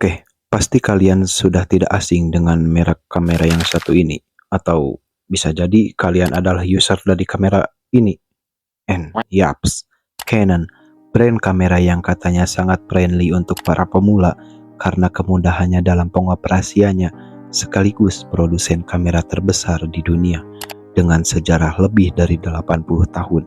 Oke, pasti kalian sudah tidak asing dengan merek kamera yang satu ini. Atau bisa jadi kalian adalah user dari kamera ini. Yaps, Canon, brand kamera yang katanya sangat friendly untuk para pemula karena kemudahannya dalam pengoperasiannya, sekaligus produsen kamera terbesar di dunia dengan sejarah lebih dari 80 tahun.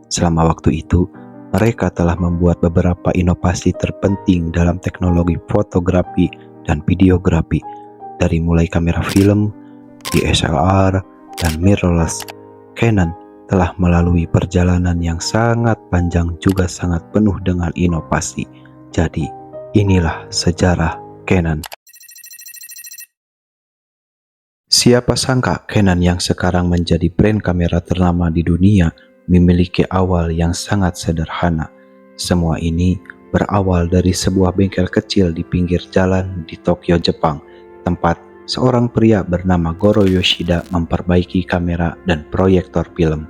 Selama waktu itu, mereka telah membuat beberapa inovasi terpenting dalam teknologi fotografi dan videografi, dari mulai kamera film, DSLR, dan mirrorless. Canon telah melalui perjalanan yang sangat panjang juga sangat penuh dengan inovasi. Jadi, inilah sejarah Canon. Siapa sangka Canon yang sekarang menjadi brand kamera ternama di dunia memiliki awal yang sangat sederhana. Semua ini berawal dari sebuah bengkel kecil di pinggir jalan di Tokyo, Jepang, tempat seorang pria bernama Goro Yoshida memperbaiki kamera dan proyektor film.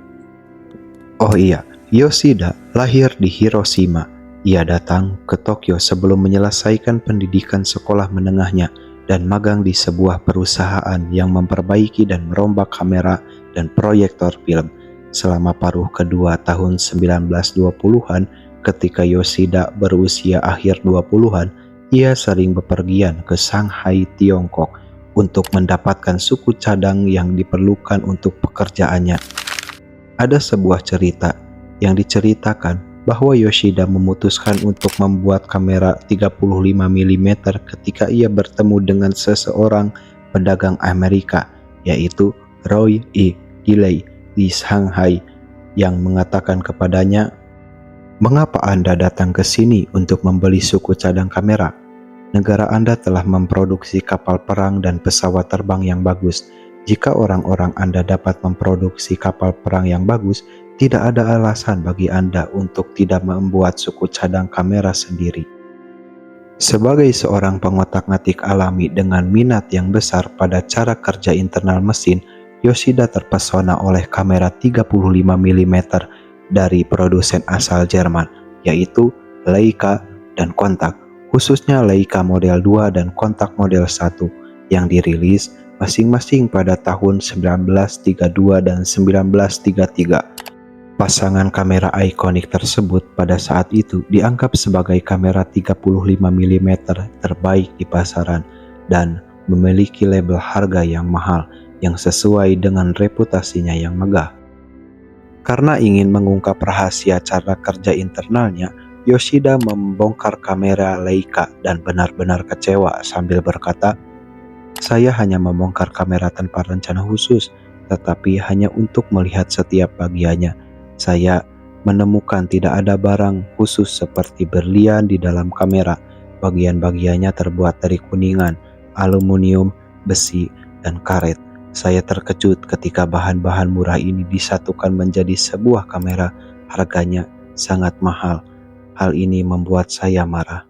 Oh iya, Yoshida lahir di Hiroshima. Ia datang ke Tokyo sebelum menyelesaikan pendidikan sekolah menengahnya dan magang di sebuah perusahaan yang memperbaiki dan merombak kamera dan proyektor film. Selama paruh kedua tahun 1920-an, ketika Yoshida berusia akhir 20-an, ia sering bepergian ke Shanghai, Tiongkok untuk mendapatkan suku cadang yang diperlukan untuk pekerjaannya. Ada sebuah cerita yang diceritakan bahwa Yoshida memutuskan untuk membuat kamera 35 mm ketika ia bertemu dengan seseorang pedagang Amerika, yaitu Roy E. Dilley di Shanghai, yang mengatakan kepadanya, "Mengapa Anda datang ke sini untuk membeli suku cadang kamera? Negara Anda telah memproduksi kapal perang dan pesawat terbang yang bagus. Jika orang-orang Anda dapat memproduksi kapal perang yang bagus, tidak ada alasan bagi Anda untuk tidak membuat suku cadang kamera sendiri." Sebagai seorang pengotak-ngatik alami dengan minat yang besar pada cara kerja internal mesin, Yoshida terpesona oleh kamera 35 mm dari produsen asal Jerman, yaitu Leica dan Contax, khususnya Leica model 2 dan Contax model 1, yang dirilis masing-masing pada tahun 1932 dan 1933. Pasangan kamera ikonik tersebut pada saat itu dianggap sebagai kamera 35 mm terbaik di pasaran dan memiliki label harga yang mahal yang sesuai dengan reputasinya yang megah. Karena ingin mengungkap rahasia cara kerja internalnya, Yoshida membongkar kamera Leica dan benar-benar kecewa sambil berkata, "Saya hanya membongkar kamera tanpa rencana khusus, tetapi hanya untuk melihat setiap bagiannya. Saya menemukan tidak ada barang khusus seperti berlian di dalam kamera. Bagian-bagiannya terbuat dari kuningan, aluminium, besi, dan karet. Saya terkejut ketika bahan-bahan murah ini disatukan menjadi sebuah kamera. Harganya sangat mahal. Hal ini membuat saya marah."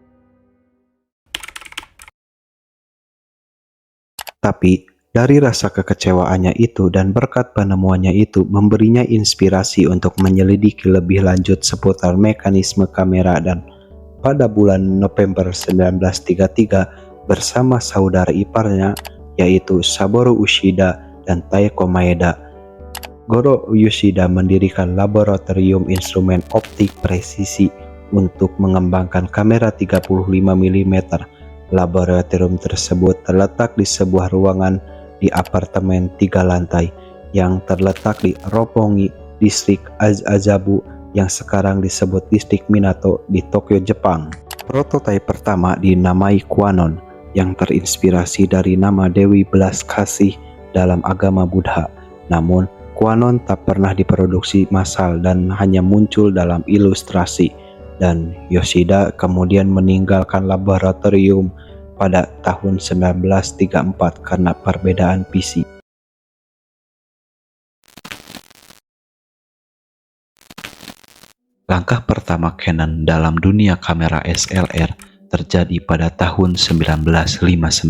Tapi dari rasa kekecewaannya itu dan berkat penemuannya itu memberinya inspirasi untuk menyelidiki lebih lanjut seputar mekanisme kamera, dan pada bulan November 1933 bersama saudara iparnya yaitu Saburo Ushida dan Taeko Maeda, Goro Yoshida mendirikan laboratorium instrumen optik presisi untuk mengembangkan kamera 35 mm. Laboratorium tersebut terletak di sebuah ruangan di apartemen 3 lantai yang terletak di Roppongi, distrik Azabu, yang sekarang disebut distrik Minato di Tokyo, Jepang. Prototipe pertama dinamai Kwanon, yang terinspirasi dari nama Dewi Belas Kasih dalam agama Buddha. Namun, Kwanon tak pernah diproduksi massal dan hanya muncul dalam ilustrasi, dan Yoshida kemudian meninggalkan laboratorium pada tahun 1934 karena perbedaan visi. Langkah pertama Canon dalam dunia kamera SLR terjadi pada tahun 1959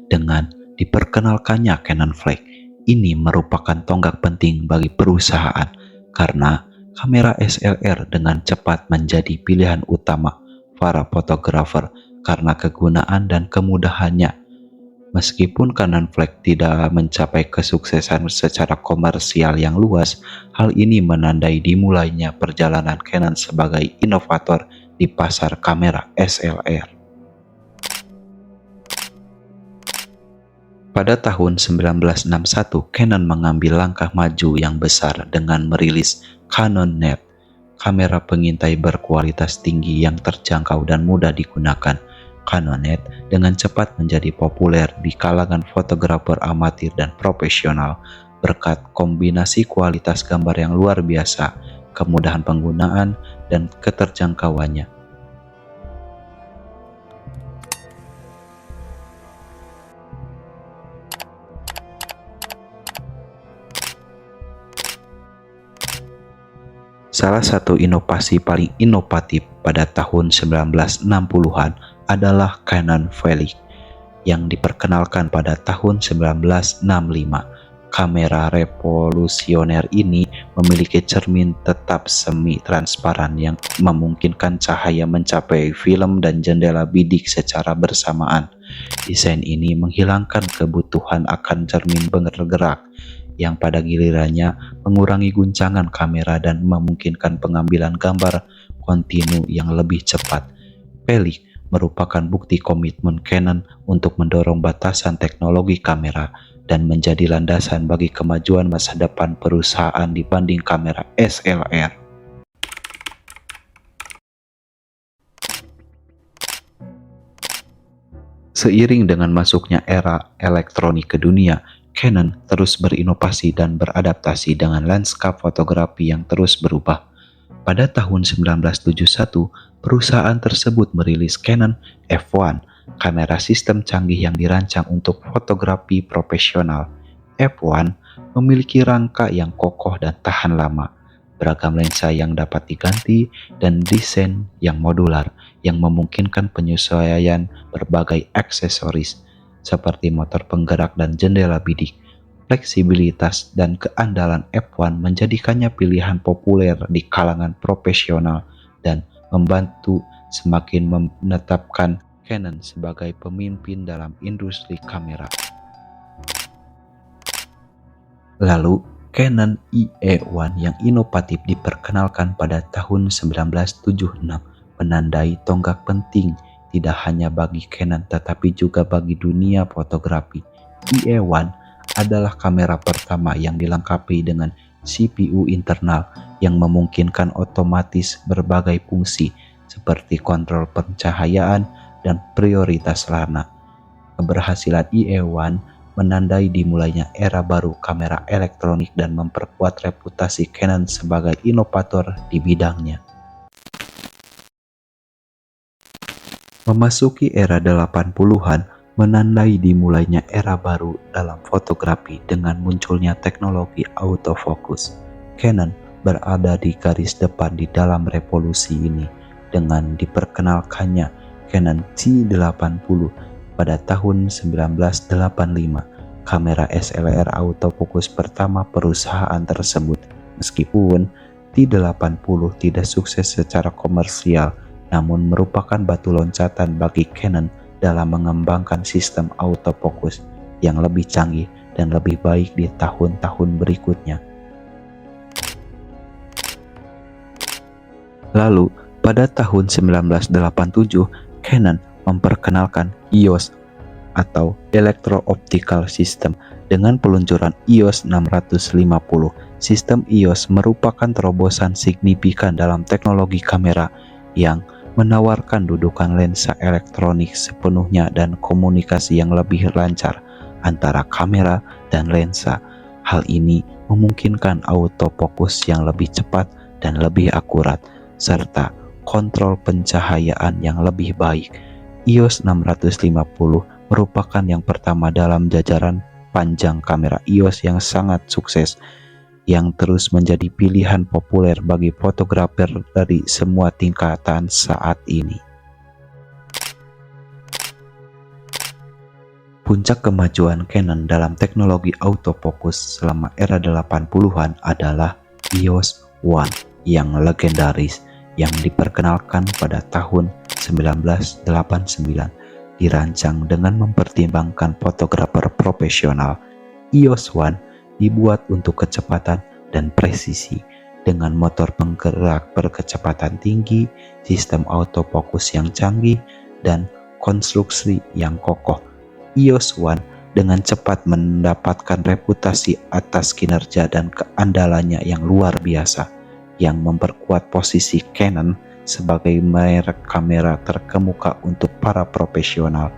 dengan diperkenalkannya Canon Flex. Ini merupakan tonggak penting bagi perusahaan karena kamera SLR dengan cepat menjadi pilihan utama para fotografer karena kegunaan dan kemudahannya. Meskipun Canon Flex tidak mencapai kesuksesan secara komersial yang luas, hal ini menandai dimulainya perjalanan Canon sebagai inovator di pasar kamera SLR. Pada tahun 1961, Canon mengambil langkah maju yang besar dengan merilis Canon Net, kamera pengintai berkualitas tinggi yang terjangkau dan mudah digunakan. Canon Net dengan cepat menjadi populer di kalangan fotografer amatir dan profesional berkat kombinasi kualitas gambar yang luar biasa, kemudahan penggunaan, dan keterjangkauannya. Salah satu inovasi paling inovatif pada tahun 1960-an adalah Canon Felix yang diperkenalkan pada tahun 1965. Kamera revolusioner ini memiliki cermin tetap semi-transparan yang memungkinkan cahaya mencapai film dan jendela bidik secara bersamaan. Desain ini menghilangkan kebutuhan akan cermin bergerak, yang pada gilirannya mengurangi guncangan kamera dan memungkinkan pengambilan gambar kontinu yang lebih cepat. Felix merupakan bukti komitmen Canon untuk mendorong batasan teknologi kamera dan menjadi landasan bagi kemajuan masa depan perusahaan dibanding kamera SLR. Seiring dengan masuknya era elektronik ke dunia, Canon terus berinovasi dan beradaptasi dengan lanskap fotografi yang terus berubah. Pada tahun 1971, perusahaan tersebut merilis Canon F1, kamera sistem canggih yang dirancang untuk fotografi profesional. F1 memiliki rangka yang kokoh dan tahan lama, beragam lensa yang dapat diganti, dan desain yang modular yang memungkinkan penyesuaian berbagai aksesoris seperti motor penggerak dan jendela bidik. Fleksibilitas dan keandalan F1 menjadikannya pilihan populer di kalangan profesional dan membantu semakin menetapkan Canon sebagai pemimpin dalam industri kamera. Lalu, Canon IE1 yang inovatif diperkenalkan pada tahun 1976, menandai tonggak penting tidak hanya bagi Canon tetapi juga bagi dunia fotografi. IE1 adalah kamera pertama yang dilengkapi dengan CPU internal yang memungkinkan otomatis berbagai fungsi seperti kontrol pencahayaan dan prioritas warna. Keberhasilan IE1 menandai dimulainya era baru kamera elektronik dan memperkuat reputasi Canon sebagai inovator di bidangnya. Memasuki era 80-an, menandai dimulainya era baru dalam fotografi dengan munculnya teknologi autofocus. Canon berada di garis depan di dalam revolusi ini dengan diperkenalkannya Canon T80 pada tahun 1985, kamera SLR autofocus pertama perusahaan tersebut. Meskipun T80 tidak sukses secara komersial, namun merupakan batu loncatan bagi Canon dalam mengembangkan sistem autofocus yang lebih canggih dan lebih baik di tahun-tahun berikutnya. Lalu, pada tahun 1987, Canon memperkenalkan EOS atau Electro Optical System dengan peluncuran EOS 650. Sistem EOS merupakan terobosan signifikan dalam teknologi kamera yang menawarkan dudukan lensa elektronik sepenuhnya dan komunikasi yang lebih lancar antara kamera dan lensa. Hal ini memungkinkan autofocus yang lebih cepat dan lebih akurat, serta kontrol pencahayaan yang lebih baik. EOS 650 merupakan yang pertama dalam jajaran panjang kamera EOS yang sangat sukses, yang terus menjadi pilihan populer bagi fotografer dari semua tingkatan saat ini. Puncak kemajuan Canon dalam teknologi autofocus selama era 80-an adalah EOS 1 yang legendaris, yang diperkenalkan pada tahun 1989. Dirancang dengan mempertimbangkan fotografer profesional, EOS One dibuat untuk kecepatan dan presisi dengan motor penggerak berkecepatan tinggi, sistem autofokus yang canggih, dan konstruksi yang kokoh. EOS One dengan cepat mendapatkan reputasi atas kinerja dan keandalannya yang luar biasa, yang memperkuat posisi Canon sebagai merek kamera terkemuka untuk para profesional.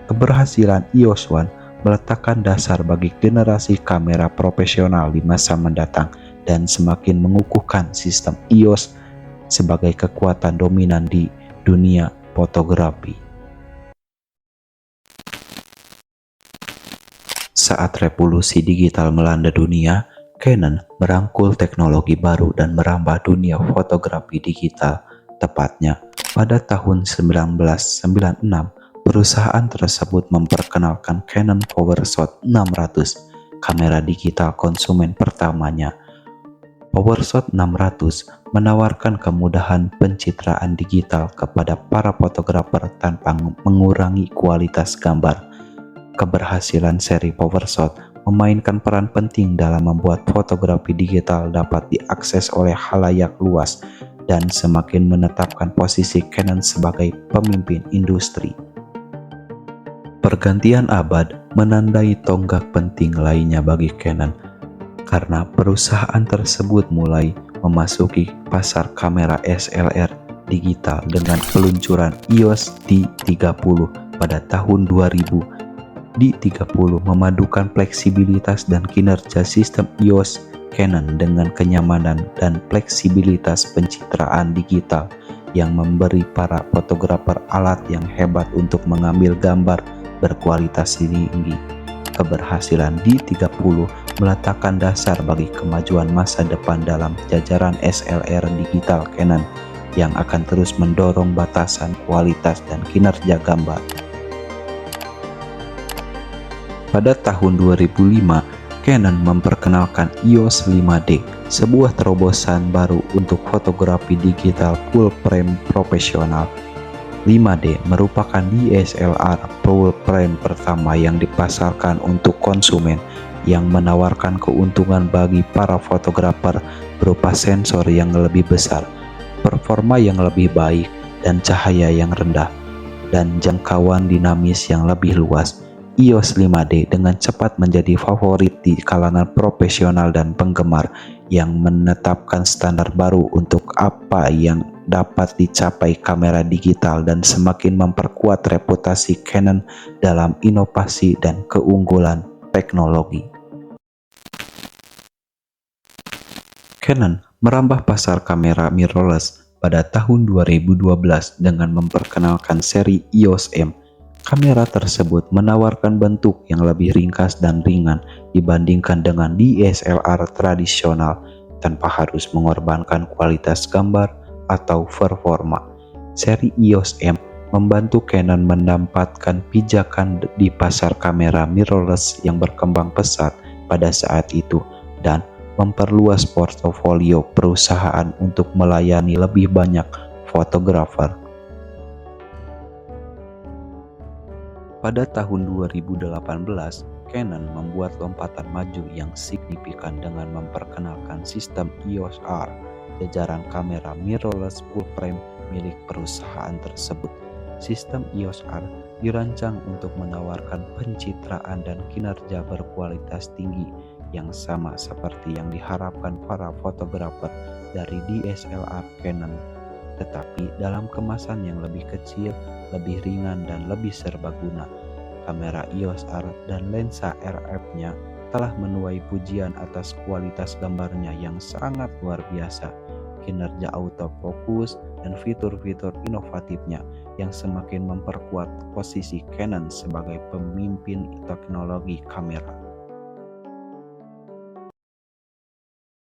Keberhasilan EOS One meletakkan dasar bagi generasi kamera profesional di masa mendatang dan semakin mengukuhkan sistem EOS sebagai kekuatan dominan di dunia fotografi. Saat revolusi digital melanda dunia, Canon merangkul teknologi baru dan merambah dunia fotografi digital. Tepatnya pada tahun 1996, perusahaan tersebut memperkenalkan Canon PowerShot 600, kamera digital konsumen pertamanya. PowerShot 600 menawarkan kemudahan pencitraan digital kepada para fotografer tanpa mengurangi kualitas gambar. Keberhasilan seri PowerShot memainkan peran penting dalam membuat fotografi digital dapat diakses oleh khalayak luas dan semakin menetapkan posisi Canon sebagai pemimpin industri. Pergantian abad menandai tonggak penting lainnya bagi Canon, karena perusahaan tersebut mulai memasuki pasar kamera SLR digital dengan peluncuran EOS D30 pada tahun 2000. D30 memadukan fleksibilitas dan kinerja sistem EOS Canon dengan kenyamanan dan fleksibilitas pencitraan digital yang memberi para fotografer alat yang hebat untuk mengambil gambar berkualitas tinggi. Keberhasilan D30 meletakkan dasar bagi kemajuan masa depan dalam jajaran SLR digital Canon yang akan terus mendorong batasan kualitas dan kinerja gambar. Pada tahun 2005, Canon memperkenalkan EOS 5D, sebuah terobosan baru untuk fotografi digital full frame profesional. 5D merupakan DSLR full frame pertama yang dipasarkan untuk konsumen, yang menawarkan keuntungan bagi para fotografer berupa sensor yang lebih besar, performa yang lebih baik, dan cahaya yang rendah, dan jangkauan dinamis yang lebih luas. EOS 5D dengan cepat menjadi favorit di kalangan profesional dan penggemar, yang menetapkan standar baru untuk apa yang dapat dicapai kamera digital dan semakin memperkuat reputasi Canon dalam inovasi dan keunggulan teknologi. Canon merambah pasar kamera mirrorless pada tahun 2012 dengan memperkenalkan seri EOS M. Kamera tersebut menawarkan bentuk yang lebih ringkas dan ringan dibandingkan dengan DSLR tradisional, tanpa harus mengorbankan kualitas gambar atau performa. Seri EOS M membantu Canon mendapatkan pijakan di pasar kamera mirrorless yang berkembang pesat pada saat itu dan memperluas portofolio perusahaan untuk melayani lebih banyak fotografer. Pada tahun 2018, Canon membuat lompatan maju yang signifikan dengan memperkenalkan sistem EOS R, jajaran kamera mirrorless full frame milik perusahaan tersebut. Sistem EOS R dirancang untuk menawarkan pencitraan dan kinerja berkualitas tinggi yang sama seperti yang diharapkan para fotografer dari DSLR Canon, tetapi dalam kemasan yang lebih kecil, lebih ringan, dan lebih serbaguna. Kamera EOS R dan lensa RF-nya telah menuai pujian atas kualitas gambarnya yang sangat luar biasa, kinerja autofokus, dan fitur-fitur inovatifnya yang semakin memperkuat posisi Canon sebagai pemimpin teknologi kamera.